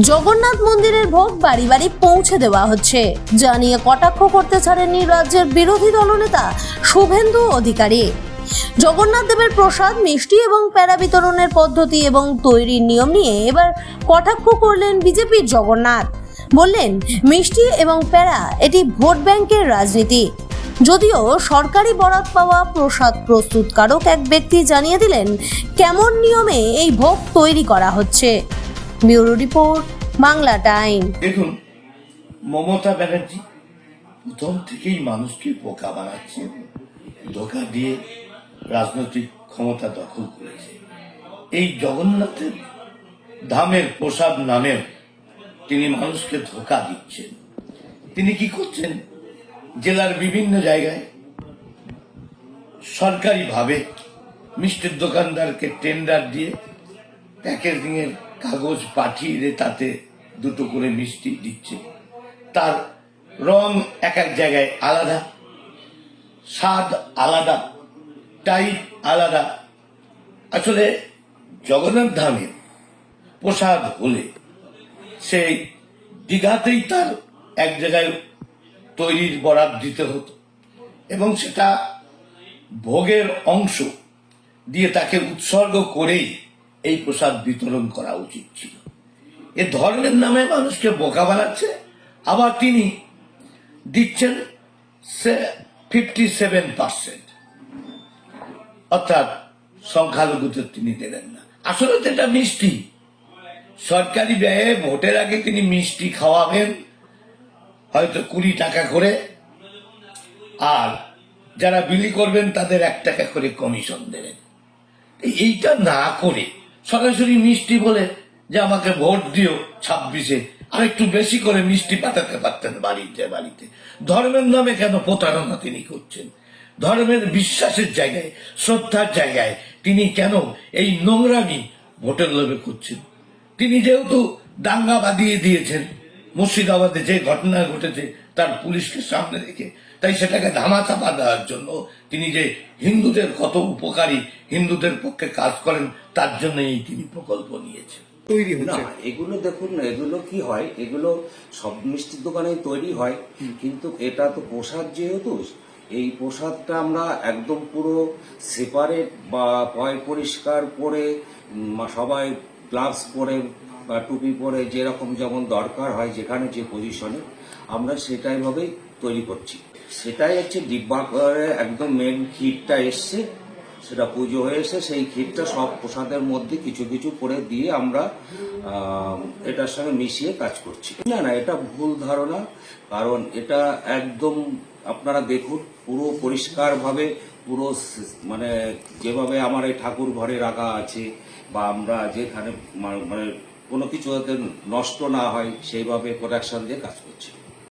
জগন্নাথ মন্দিরের ভোগ বাড়ি বাড়ি পৌঁছে দেওয়া হচ্ছে, যা নিয়ে কটাক্ষ করতে ছাড়েননি রাজ্যের বিরোধী দলনেতা শুভেন্দু অধিকারী। জগন্নাথ দেবের প্রসাদ, মিষ্টি এবং প্যারা বিতরণের পদ্ধতি এবং তৈরির নিয়ম নিয়ে এবার কটাক্ষ করলেন বিজেপির জগন্নাথ। বললেন, মিষ্টি এবং প্যারা এটি ভোট ব্যাংকের রাজনীতি। যদিও সরকারি বরাত পাওয়া প্রসাদ প্রস্তুতকারক এক ব্যক্তি জানিয়ে দিলেন কেমন নিয়মে এই ভোগ তৈরি করা হচ্ছে। Bureau report, Bangla time. দেখুন, মমতা ব্যানার্জি প্রথম থেকেই মানুষকে বোকা বানাচ্ছে, ধোঁকা দিয়ে রাজনৈতিক ক্ষমতা দখল করেছে। এই জগন্নাথের ধামের প্রসাদ নামের তিনি মানুষকে ধোঁকা দিচ্ছেন। তিনি কি করছেন, জেলার বিভিন্ন জায়গায় সরকারিভাবে মিষ্টির দোকানদারকে টেন্ডার দিয়ে প্যাকেজিং এর কাগজ পাঠিয়ে দিয়ে তাতে দুটো করে মিষ্টি দিচ্ছে। তার রং এক এক জায়গায় আলাদা, স্বাদ আলাদা, টাইপ আলাদা। আসলে জগন্নাথ ধামে প্রসাদ হলে সেই দীঘাতেই তার এক জায়গায় তৈরির বরাত দিতে হতো এবং সেটা ভোগের অংশ দিয়ে তাকে উৎসর্গ করেই এই প্রসাদ বিতরণ করা উচিত ছিল। এ ধর্মের নামে মানুষকে বোকা বানাচ্ছে। আবার তিনি দিচ্ছেন 57%, অর্থাৎ সংখ্যালঘুদের তিনি দেবেন না। আসলে তো এটা মিষ্টি, সরকারি ব্যয়ে ভোটের আগে তিনি মিষ্টি খাওয়াবেন হয়তো 20 টাকা করে, আর যারা বিলি করবেন তাদের 1 টাকা করে কমিশন দেবেন। এইটা না করে সরাসরি মিষ্টি বলে যে আমাকে ভোট দিও 26-এ, আর একটু বেশি করে মিষ্টি পাঠাতে পারতেন বাড়িতে বাড়িতে। ধর্মের নামে কেন প্রতারণা তিনি করছেন? ধর্মের বিশ্বাসের জায়গায়, শ্রদ্ধার জায়গায় তিনি কেন এই নোংরামি ভোটের লোভে করছেন? তিনি যেহেতু দাঙ্গা বাঁধিয়ে দিয়েছেন মুর্শিদাবাদে, যে ঘটনা ঘটেছে তার পুলিশকে সামনে রেখে, তাই সেটাকে ধামাচাপা দেওয়ার জন্য তিনি যে হিন্দুদের কত উপকারী, হিন্দুদের পক্ষে কাজ করেন, তার জন্যই তিনি প্রকল্প নিয়েছেন। তৈরি হচ্ছে না, এগুলো দেখুন, এগুলো কি হয়, এগুলো সব মিষ্টির দোকানে তৈরি হয়, কিন্তু এটা তো প্রসাদ, যেহেতু এই প্রসাদটা আমরা একদম পুরো সেপারেট বা পরিষ্কার করে সবাই গ্লাভস পরে বা টুপি পরে যেরকম যেমন দরকার হয়, যেখানে যে পজিশনে আমরা সেটাই ভাবেই তৈরি করছি। সেটাই হচ্ছে ডিব্বা করে একদম মেন ক্ষীরটা এসছে, সেটা পুজো হয়েছে, সেই ক্ষীরটা সব প্রসাদের মধ্যে কিছু কিছু করে দিয়ে আমরা এটার সঙ্গে মিশিয়ে কাজ করছি। না না, এটা ভুল ধারণা, কারণ এটা একদম আপনারা দেখুন পুরো পরিষ্কারভাবে, পুরো মানে যেভাবে আমার এই ঠাকুর ঘরে রাখা আছে বা আমরা যেখানে মানে কোনো কিছু যাতে নষ্ট না হয় সেইভাবে প্রোটেকশন দিয়ে কাজ করছি।